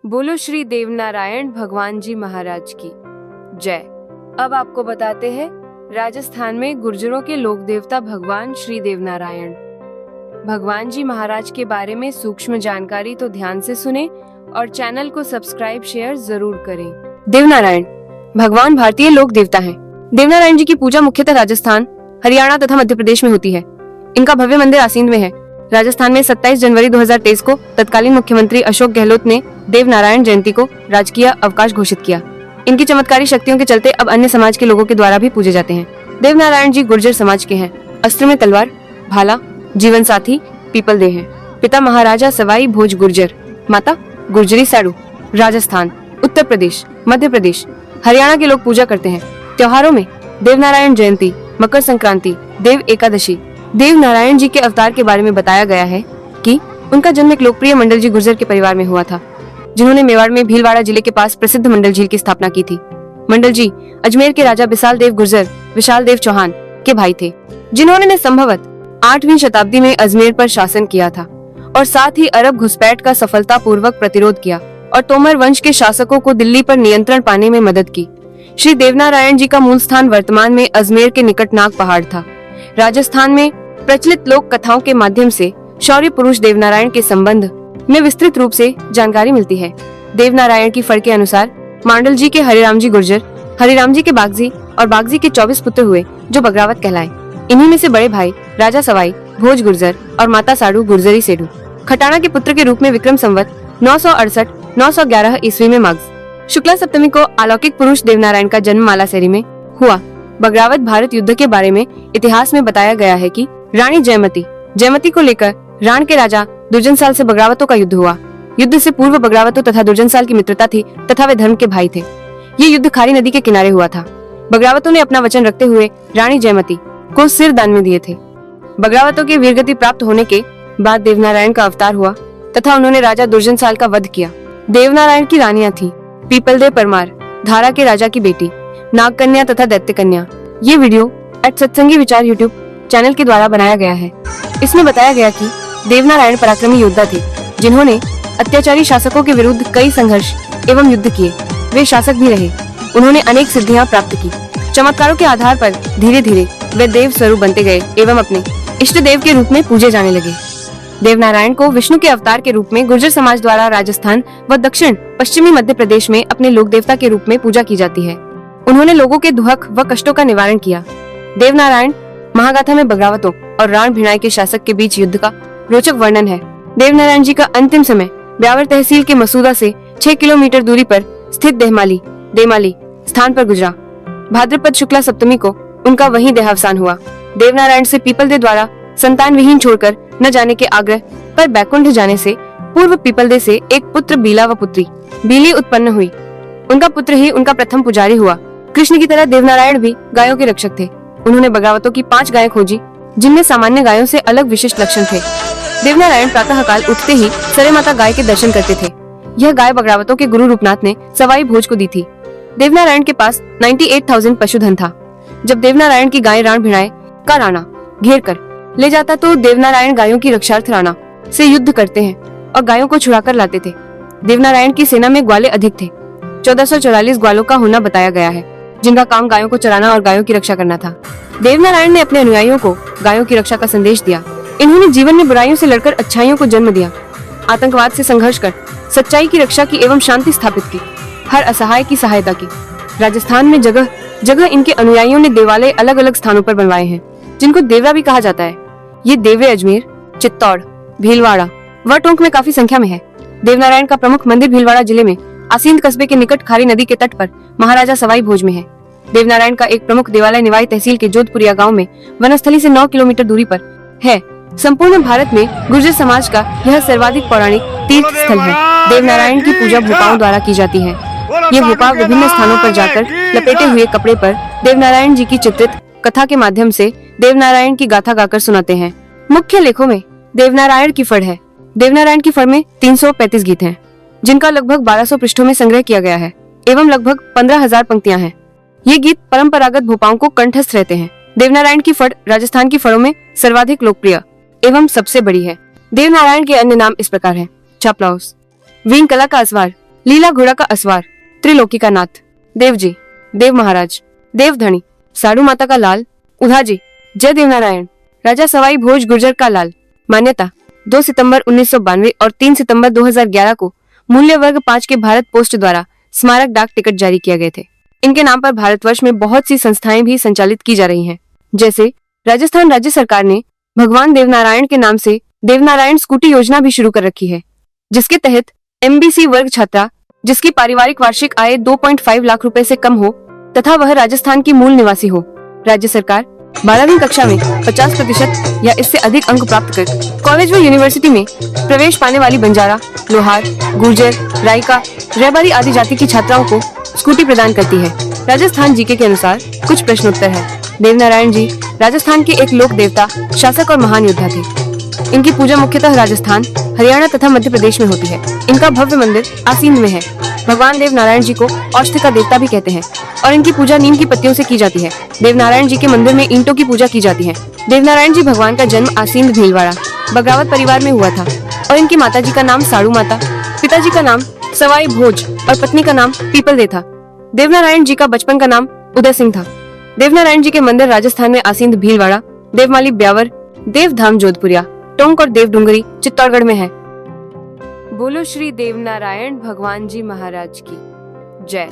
बोलो श्री देवनारायण भगवान जी महाराज की जय। अब आपको बताते हैं राजस्थान में गुर्जरों के लोक देवता भगवान श्री देवनारायण भगवान जी महाराज के बारे में सूक्ष्म जानकारी तो ध्यान से सुने और चैनल को सब्सक्राइब शेयर जरूर करें। देवनारायण भगवान भारतीय लोक देवता हैं। देवनारायण जी की पूजा मुख्यतः राजस्थान, हरियाणा तथा मध्य प्रदेश में होती है। इनका भव्य मंदिर आसींद में है। राजस्थान में 27 जनवरी 2023 को तत्कालीन मुख्यमंत्री अशोक गहलोत ने देवनारायण जयंती को राजकीय अवकाश घोषित किया। इनकी चमत्कारी शक्तियों के चलते अब अन्य समाज के लोगों के द्वारा भी पूजे जाते हैं। देवनारायण जी गुर्जर समाज के हैं। अस्त्र में तलवार, भाला, जीवन साथी पीपल दे हैं। पिता महाराजा सवाई भोज गुर्जर, माता गुर्जरी साड़ू। राजस्थान, उत्तर प्रदेश, मध्य प्रदेश, हरियाणा के लोग पूजा करते हैं। त्योहारों में देवनारायण जयंती, मकर संक्रांति, देव एकादशी। देवनारायण जी के अवतार के बारे में बताया गया है कि उनका जन्म एक लोकप्रिय मंडल जी गुर्जर के परिवार में हुआ था, जिन्होंने मेवाड़ में भीलवाड़ा जिले के पास प्रसिद्ध मंडल झील की स्थापना की थी। मंडल जी अजमेर के राजा विशाल देव गुर्जर विशाल देव चौहान के भाई थे, जिन्होंने संभवत 8वीं शताब्दी में अजमेर पर शासन किया था और साथ ही अरब घुसपैठ का सफलता पूर्वक प्रतिरोध किया और तोमर वंश के शासकों को दिल्ली पर नियंत्रण पाने में मदद की। श्री देवनारायण जी का मूल स्थान वर्तमान में अजमेर के निकट नाग पहाड़ था। राजस्थान में प्रचलित लोक कथाओं के माध्यम से शौर्य पुरुष देवनारायण के संबंध में विस्तृत रूप से जानकारी मिलती है। देवनारायण की फड़ के अनुसार मांडल जी के हरिराम जी गुर्जर, हरिराम जी के बागजी और बागजी के 24 पुत्र हुए जो बगरावत कहलाए। इन्हीं में से बड़े भाई राजा सवाई भोज गुर्जर और माता साड़ू गुर्जरी सेडू खटाना के पुत्र के रूप में विक्रम संवत 968-911 ईस्वी में माघ शुक्ला सप्तमी को अलौकिक पुरुष देवनारायण का जन्म मालासेरी में हुआ। बगरावत भारत युद्ध के बारे में इतिहास में बताया गया है कि रानी जयमती को लेकर राण के राजा दुर्जनसाल से बगरावतों का युद्ध हुआ। युद्ध से पूर्व बगरावतों तथा दुर्जनसाल की मित्रता थी तथा वे धर्म के भाई थे। ये युद्ध खारी नदी के किनारे हुआ था। बगरावतों ने अपना वचन रखते हुए रानी जयमती को सिर दान में दिए थे। बगरावतों के वीरगति प्राप्त होने के बाद देवनारायण का अवतार हुआ तथा उन्होंने राजा दुर्जनसाल का वध किया। देवनारायण की रानियां थी पीपलदेव परमार, धारा के राजा की बेटी, नागकन्या तथा दैत्य कन्या। ये वीडियो सत्संगी विचार यूट्यूब चैनल के द्वारा बनाया गया है। इसमें बताया गया कि देवनारायण पराक्रमी योद्धा थे, जिन्होंने अत्याचारी शासकों के विरुद्ध कई संघर्ष एवं युद्ध किए। वे शासक भी रहे। उन्होंने अनेक सिद्धियां प्राप्त की। चमत्कारों के आधार पर धीरे धीरे वे देव स्वरूप बनते गए एवं अपने इष्ट देव के रूप में पूजे जाने लगे। देवनारायण को विष्णु के अवतार के रूप में गुर्जर समाज द्वारा राजस्थान व दक्षिण पश्चिमी मध्य प्रदेश में अपने लोक देवता के रूप में पूजा की जाती है। उन्होंने लोगों के दुख व कष्टों का निवारण किया। देवनारायण महागाथा में बगरावतों और राण भिणाई के शासक के बीच युद्ध का रोचक वर्णन है। देवनारायण जी का अंतिम समय ब्यावर तहसील के मसूदा से 6 किलोमीटर दूरी पर स्थित देमाली स्थान पर गुजरा। भाद्रपद शुक्ला सप्तमी को उनका वहीं देहावसान हुआ। देवनारायण से पीपलदे द्वारा संतान विहीन छोड़कर न जाने के आग्रह पर बैकुंठ जाने से पूर्व पीपलदे से एक पुत्र बीला व पुत्री बीली उत्पन्न हुई। उनका पुत्र ही उनका प्रथम पुजारी हुआ। कृष्ण की तरह देवनारायण भी गायों के रक्षक थे। उन्होंने बगरावतों की 5 गायें खोजी, जिनमें सामान्य गायों से अलग विशिष्ट लक्षण थे। देवनारायण प्रातः काल उठते ही सरे माता गाय के दर्शन करते थे। यह गाय बगरावतों के गुरु रूपनाथ ने सवाई भोज को दी थी। देवनारायण के पास 98,000 पशुधन था। जब देवनारायण की गाय राण भिणाई का राणा घेर कर ले जाता तो देवनारायण गायों की रक्षार्थ राणा से युद्ध करते हैं और गायों को छुड़ाकर लाते थे। देवनारायण की सेना में ग्वाले अधिक थे। 1444 ग्वालों का होना बताया गया है, जिनका काम गायों को चराना और गायों की रक्षा करना था। देवनारायण ने अपने अनुयायियों को गायों की रक्षा का संदेश दिया। इन्होंने जीवन में बुराइयों से लड़कर अच्छाइयों को जन्म दिया, आतंकवाद से संघर्ष कर सच्चाई की रक्षा की एवं शांति स्थापित की, हर असहाय की सहायता की। राजस्थान में जगह जगह इनके अनुयायियों ने देवालय अलग अलग स्थानों पर बनवाए हैं, जिनको देवरा भी कहा जाता है। ये देवरे अजमेर, चित्तौड़, भीलवाड़ा व टोंक में काफी संख्या में है। देवनारायण का प्रमुख मंदिर भीलवाड़ा जिले में आसींद कस्बे के निकट खारी नदी के तट पर महाराजा सवाई भोज में है। देवनारायण का एक प्रमुख देवालय निवाई तहसील के जोधपुरिया गांव में वनस्थली से 9 किलोमीटर दूरी पर है। संपूर्ण भारत में गुर्जर समाज का यह सर्वाधिक पौराणिक तीर्थ स्थल है। देवनारायण की पूजा भूपाओं द्वारा की जाती है। ये भूपा विभिन्न स्थानों पर जाकर लपेटे हुए कपड़े पर देवनारायण जी की चित्रित कथा के माध्यम से देवनारायण की गाथा गाकर सुनाते हैं। मुख्य लेखों में देवनारायण की फड़ है। देवनारायण की फड़ में 335 गीत हैं, जिनका लगभग 1200 पृष्ठों में संग्रह किया गया है एवं लगभग 15,000 पंक्तियां हैं। ये गीत परंपरागत भूपाओं को कंठस्थ रहते हैं। देवनारायण की फड़ राजस्थान की फड़ों में सर्वाधिक लोकप्रिय एवं सबसे बड़ी है। देवनारायण के अन्य नाम इस प्रकार हैं: छापलाउस, वीण कला का असवार, लीला घोड़ा का असवार, त्रिलोकी का नाथ, देव जी, देव महाराज, देवधनी, साड़ू माता का लाल, उधाजी, जय देवनारायण, राजा सवाई भोज गुर्जर का लाल। मान्यता 2 सितंबर 1992 और 3 सितंबर 2011 को मूल्य वर्ग 5 के भारत पोस्ट द्वारा स्मारक डाक टिकट जारी किए गए थे। इनके नाम पर भारतवर्ष में बहुत सी संस्थाएं भी संचालित की जा रही हैं। जैसे राजस्थान राज्य सरकार ने भगवान देवनारायण के नाम से देवनारायण स्कूटी योजना भी शुरू कर रखी है, जिसके तहत MBC वर्ग छात्रा जिसकी पारिवारिक वार्षिक आय 2.5 लाख रुपए से कम हो तथा वह राजस्थान की मूल निवासी हो, राज्य सरकार 12वीं कक्षा में 50% या इससे अधिक अंक प्राप्त कर कॉलेज व यूनिवर्सिटी में प्रवेश पाने वाली बंजारा, लोहार, गुर्जर, राइका, रेबारी आदि जाति की छात्राओं को स्कूटी प्रदान करती है। राजस्थान जीके के अनुसार कुछ प्रश्न उत्तर है। देवनारायण जी राजस्थान के एक लोक देवता, शासक और महान योद्धा थे। इनकी पूजा मुख्यतः राजस्थान, हरियाणा तथा मध्य प्रदेश में होती है। इनका भव्य मंदिर आसीन में है। भगवान देवनारायण जी को औषधि का देवता भी कहते हैं और इनकी पूजा नीम की पत्तियों से की जाती है। देवनारायण जी के मंदिर में ईंटों की पूजा की जाती है। देवनारायण जी भगवान का जन्म आसीन भीलवाड़ा बगावत परिवार में हुआ था और इनकी माता जी का नाम साड़ू माता, पिताजी का नाम सवाई भोज और पत्नी का नाम पीपलदे था। देवनारायण जी का बचपन का नाम उदय सिंह था। देवनारायण जी के मंदिर राजस्थान में आसीन भीलवाड़ा, देवमाली ब्यावर, देवधाम जोधपुरिया, टोंक और देवडुंगरी चित्तौड़गढ़ में है। बोलो श्री देवनारायण भगवान जी महाराज की जय।